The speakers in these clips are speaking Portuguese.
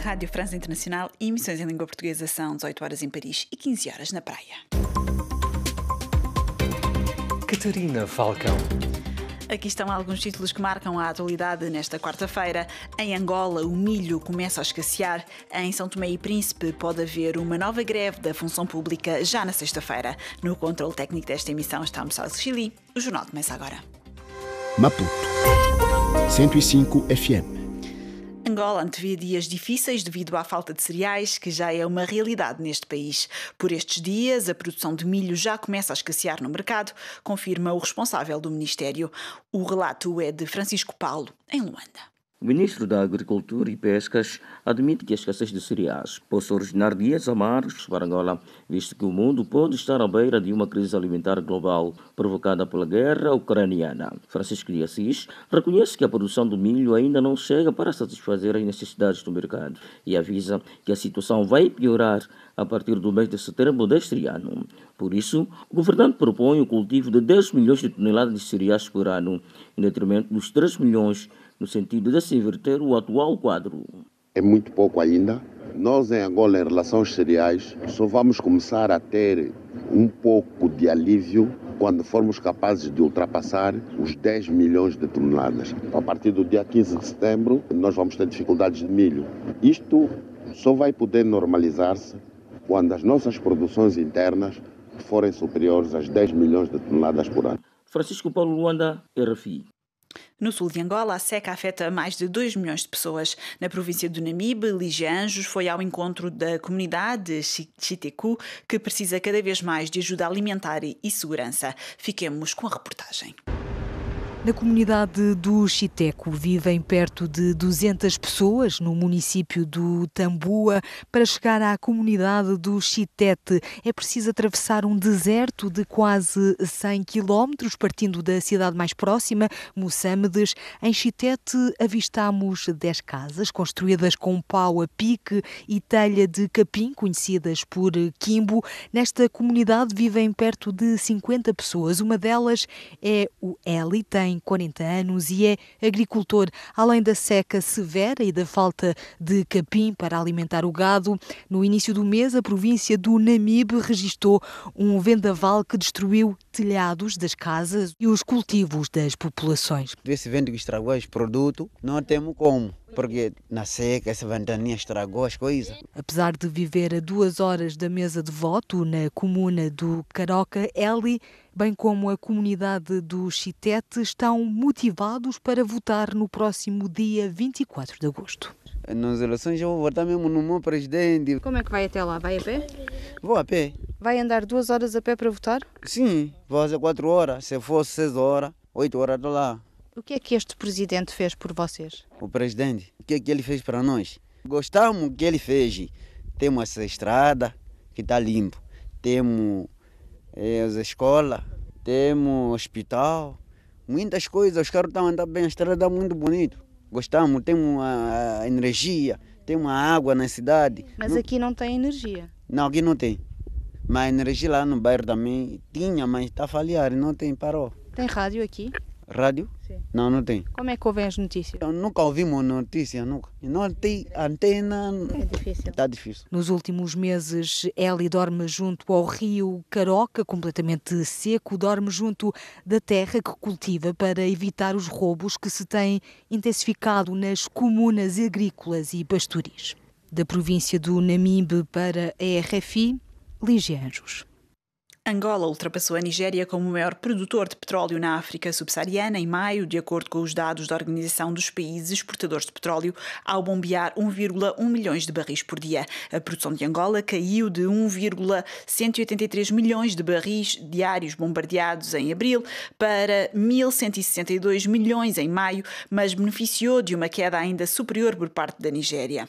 Rádio França Internacional, emissões em língua portuguesa são 18 horas em Paris e 15 horas na praia. Catarina Falcão. Aqui estão alguns títulos que marcam a atualidade nesta quarta-feira. Em Angola, o milho começa a escassear. Em São Tomé e Príncipe pode haver uma nova greve da função pública já na sexta-feira. No controle técnico desta emissão está o Salles Chili. O jornal começa agora. Maputo 105 FM. Angola antevê dias difíceis devido à falta de cereais, que já é uma realidade neste país. Por estes dias, a produção de milho já começa a escassear no mercado, confirma o responsável do Ministério. O relato é de Francisco Paulo, em Luanda. O ministro da Agricultura e Pescas admite que a escassez de cereais possa originar dias amargos para Angola, visto que o mundo pode estar à beira de uma crise alimentar global provocada pela guerra ucraniana. Francisco de Assis reconhece que a produção do milho ainda não chega para satisfazer as necessidades do mercado e avisa que a situação vai piorar a partir do mês de setembro deste ano. Por isso, o governante propõe o cultivo de 10 milhões de toneladas de cereais por ano, em detrimento dos 3 milhões, no sentido de se inverter o atual quadro. É muito pouco ainda. Nós em Angola, em relação aos cereais, só vamos começar a ter um pouco de alívio quando formos capazes de ultrapassar os 10 milhões de toneladas. A partir do dia 15 de setembro, nós vamos ter dificuldades de milho. Isto só vai poder normalizar-se quando as nossas produções internas forem superiores às 10 milhões de toneladas por ano. Francisco Paulo, Luanda, RFI. No sul de Angola, a seca afeta mais de 2 milhões de pessoas. Na província do Namibe, Lígia Anjos foi ao encontro da comunidade Xiteku, que precisa cada vez mais de ajuda alimentar e segurança. Fiquemos com a reportagem. Na comunidade do Xiteco vivem perto de 200 pessoas no município do Tambua. Para chegar à comunidade do Xitete é preciso atravessar um deserto de quase 100 quilómetros, partindo da cidade mais próxima, Moçâmedes. Em Xitete avistamos 10 casas construídas com pau a pique e telha de capim, conhecidas por quimbo. Nesta comunidade vivem perto de 50 pessoas. Uma delas é o Eli, tem 40 anos e é agricultor. Além da seca severa e da falta de capim para alimentar o gado, no início do mês a província do Namibe registrou um vendaval que destruiu telhados das casas e os cultivos das populações. Esse vento que estragou os produtos, não temos como, porque na seca essa ventania estragou as coisas. Apesar de viver a 2 horas da mesa de voto na comuna do Caroca, Eli, bem como a comunidade do Xitete, estão motivados para votar no próximo dia 24 de agosto. Nas eleições eu vou votar mesmo no meu presidente. Como é que vai até lá? Vai a pé? Vou a pé. Vai andar 2 horas a pé para votar? Sim, vou fazer 4 horas. Se fosse 6 horas, 8 horas estou lá. O que é que este presidente fez por vocês? O presidente, o que é que ele fez para nós? Gostamos do que ele fez. Temos essa estrada que está limpa. Temos as escolas, temos hospital, muitas coisas. Os carros estão andando bem, a estrada está muito bonita. Gostamos, temos a energia, temos a água na cidade. Mas aqui não tem energia? Não, aqui não tem. Mas a energia lá no bairro também tinha, mas está a falhar, não tem, parou. Tem rádio aqui? Rádio? Sim. Não, não tem. Como é que ouvem as notícias? Eu nunca ouvimos notícias, nunca. Não tem antena. É difícil. Está difícil. Nos últimos meses, Eli dorme junto ao rio Caroca, completamente seco, dorme junto da terra que cultiva para evitar os roubos que se têm intensificado nas comunas agrícolas e pastoris. Da província do Namibe para a RFI, Lígia Anjos. Angola ultrapassou a Nigéria como o maior produtor de petróleo na África subsaariana em maio, de acordo com os dados da Organização dos Países Exportadores de Petróleo, ao bombear 1,1 milhões de barris por dia. A produção de Angola caiu de 1,183 milhões de barris diários bombardeados em abril para 1.162 milhões em maio, mas beneficiou de uma queda ainda superior por parte da Nigéria.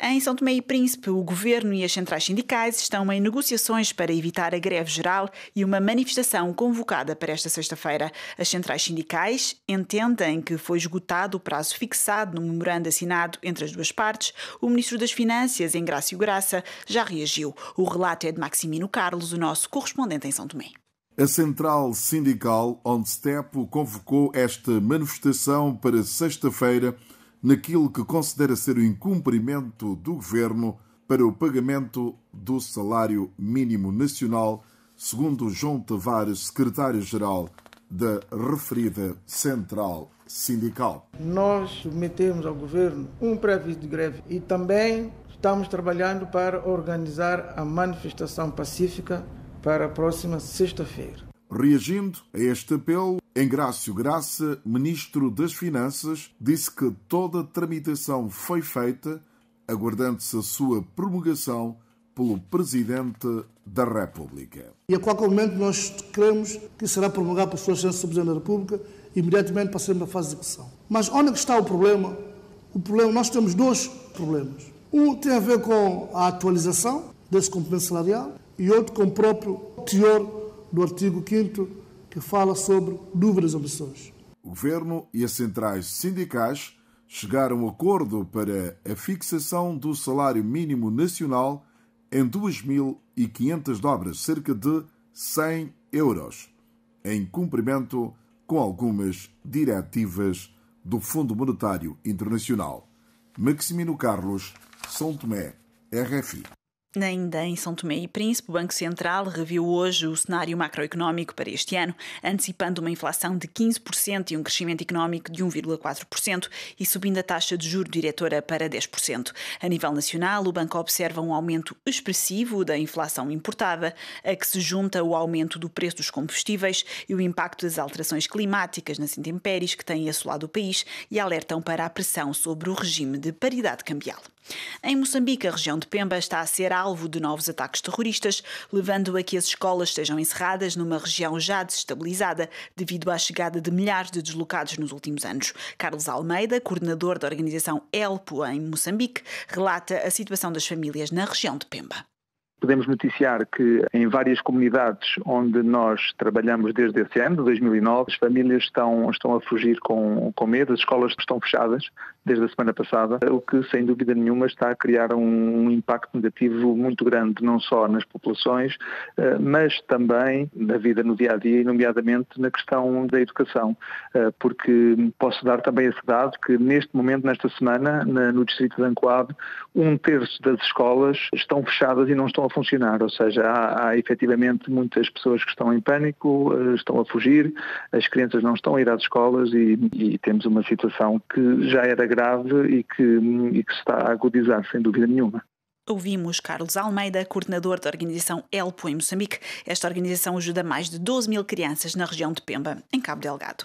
Em São Tomé e Príncipe, o governo e as centrais sindicais estão em negociações para evitar a greve geral e uma manifestação convocada para esta sexta-feira. As centrais sindicais entendem que foi esgotado o prazo fixado no memorando assinado entre as duas partes. O ministro das Finanças, Engrácio Graça, já reagiu. O relato é de Maximino Carlos, o nosso correspondente em São Tomé. A central sindical ONSTEP convocou esta manifestação para sexta-feira naquilo que considera ser o incumprimento do governo para o pagamento do salário mínimo nacional, segundo João Tavares, secretário-geral da referida central sindical. Nós submetemos ao governo um pré-aviso de greve e também estamos trabalhando para organizar a manifestação pacífica para a próxima sexta-feira. Reagindo a este apelo, Engrácio Graça, ministro das Finanças, disse que toda a tramitação foi feita, aguardando-se a sua promulgação pelo Presidente da República. E a qualquer momento nós queremos que será promulgado pela Sua Excelência Presidente da República, imediatamente passaremos à fase de execução. Mas onde está o problema? Nós temos dois problemas. Um tem a ver com a atualização desse complemento salarial e outro com o próprio teor do artigo 5º, que fala sobre dúvidas ou omissões. O Governo e as centrais sindicais chegaram a um acordo para a fixação do salário mínimo nacional em 2.500 dobras, cerca de 100 euros, em cumprimento com algumas diretivas do Fundo Monetário Internacional. Maximino Carlos, São Tomé, RFI. Ainda em São Tomé e Príncipe, o Banco Central reviu hoje o cenário macroeconómico para este ano, antecipando uma inflação de 15% e um crescimento económico de 1,4% e subindo a taxa de juro diretora para 10%. A nível nacional, o banco observa um aumento expressivo da inflação importada, a que se junta o aumento do preço dos combustíveis e o impacto das alterações climáticas nas intempéries que têm assolado o país e alertam para a pressão sobre o regime de paridade cambial. Em Moçambique, a região de Pemba está a ser alvo de novos ataques terroristas, levando a que as escolas estejam encerradas numa região já desestabilizada devido à chegada de milhares de deslocados nos últimos anos. Carlos Almeida, coordenador da organização ELPO em Moçambique, relata a situação das famílias na região de Pemba. Podemos noticiar que em várias comunidades onde nós trabalhamos desde esse ano, de 2009, as famílias estão a fugir com medo, as escolas estão fechadas desde a semana passada, o que sem dúvida nenhuma está a criar um impacto negativo muito grande, não só nas populações, mas também na vida no dia-a-dia e nomeadamente na questão da educação, porque posso dar também esse dado que neste momento, nesta semana, no distrito de Ancoabe, 1/3 das escolas estão fechadas e não estão a funcionar, ou seja, há efetivamente muitas pessoas que estão em pânico, estão a fugir, as crianças não estão a ir às escolas e temos uma situação que já era grave e que se está a agudizar, sem dúvida nenhuma. Ouvimos Carlos Almeida, coordenador da organização ELPO em Moçambique. Esta organização ajuda mais de 12.000 crianças na região de Pemba, em Cabo Delgado.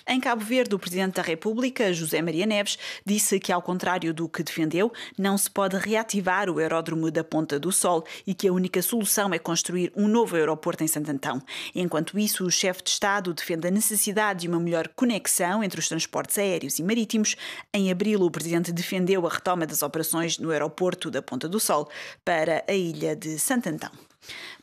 Em Cabo Verde, o Presidente da República, José Maria Neves, disse que, ao contrário do que defendeu, não se pode reativar o aeródromo da Ponta do Sol e que a única solução é construir um novo aeroporto em Santo Antão. Enquanto isso, o chefe de Estado defende a necessidade de uma melhor conexão entre os transportes aéreos e marítimos. Em abril, o Presidente defendeu a retoma das operações no aeroporto da Ponta do Sol para a ilha de Santo Antão.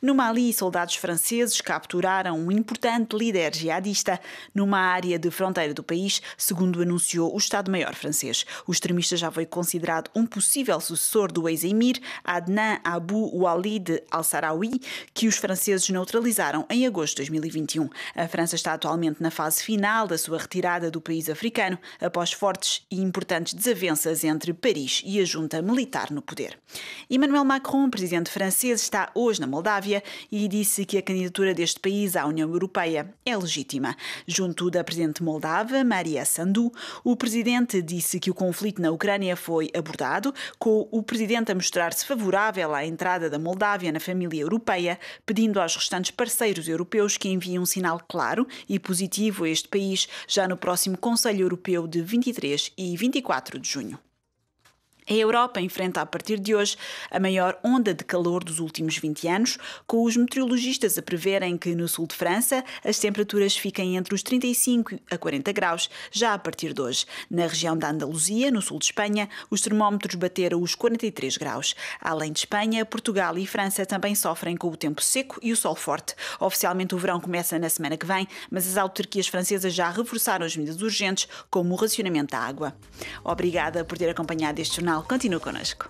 No Mali, soldados franceses capturaram um importante líder jihadista numa área de fronteira do país, segundo anunciou o Estado-Maior francês. O extremista já foi considerado um possível sucessor do ex-emir Adnan Abu Walid al-Sarawi, que os franceses neutralizaram em agosto de 2021. A França está atualmente na fase final da sua retirada do país africano, após fortes e importantes desavenças entre Paris e a junta militar no poder. Emmanuel Macron, presidente francês, está hoje na Moldávia e disse que a candidatura deste país à União Europeia é legítima. Junto da presidente moldava, Maria Sandu, o presidente disse que o conflito na Ucrânia foi abordado, com o presidente a mostrar-se favorável à entrada da Moldávia na família europeia, pedindo aos restantes parceiros europeus que enviem um sinal claro e positivo a este país já no próximo Conselho Europeu de 23 e 24 de junho. A Europa enfrenta a partir de hoje a maior onda de calor dos últimos 20 anos, com os meteorologistas a preverem que no sul de França as temperaturas fiquem entre os 35 a 40 graus já a partir de hoje. Na região da Andaluzia, no sul de Espanha, os termómetros bateram os 43 graus. Além de Espanha, Portugal e França também sofrem com o tempo seco e o sol forte. Oficialmente o verão começa na semana que vem, mas as autarquias francesas já reforçaram as medidas urgentes, como o racionamento da água. Obrigada por ter acompanhado este jornal. Continue connosco.